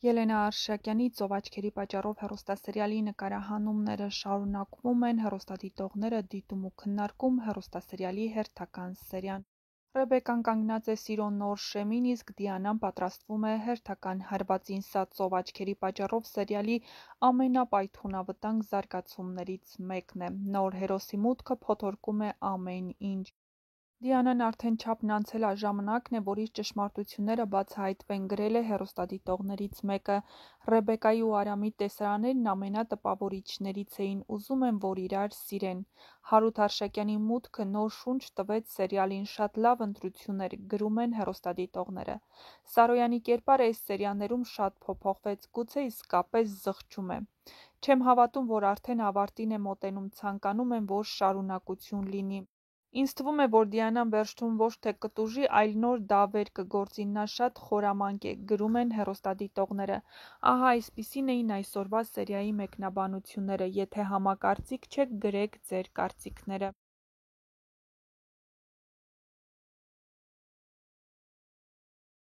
Ելենա Արշակյանի «Ծովաչքերի պատճառով» հեռուստասերիալի նկարահանումները շարունակվում են, հեռուստադիտողները դիտում ու քննարկում հեռուստասերիալի հերթական սերիան։ Ռեբեկան կանգնած է սիրո նոր շեմին, իսկ Դիանան պատրաստվում է հերթական հարվածին։ Սա «Ծովաչքերի պատճառով» սերիալի ամենապայթունավտանգ զարգացումներից մեկն է։ Նոր հերոսի մուտքը փոթորկում է ամեն ինչ։ Դիանան արդեն չափն անցել ժամանակն է, որ իր ճշմարտությունները բացահայտվեն, գրել է հեռուստադիտողներից մեկը։ Ռեբեկայի ու Արամի տեսարաններն ամենատպավորիչներից էին, ուզում են, որ իրար սիրեն։ Հարութ Արշակյանի մուտքը նոր շունչ տվեց սերիալին, շատ լավ ընտրություն էր, գրում են հեռուստադիտողները։ Սարոյանի կերպարը այս սերիաներում շատ փոփոխվեց, գուցե իսկապես զղջում է։ Չեմ հավատում, որ արդեն ավարտին է մոտենում, ցանկանում եմ, որ շարունակություն լինի։ Ինձ թվում է, որ Դիանան վերջում ոչ թե կտուժի, այլ նոր դավեր կգործի, նա շատ խորամանկ է, գրում են հեռուստադիտողները։ Ահա այսպիսին էին այսօրվա սերիայի մեկնաբանությունները։ Եթե համակարծիք չեք, գրեք ձեր կարծիքները։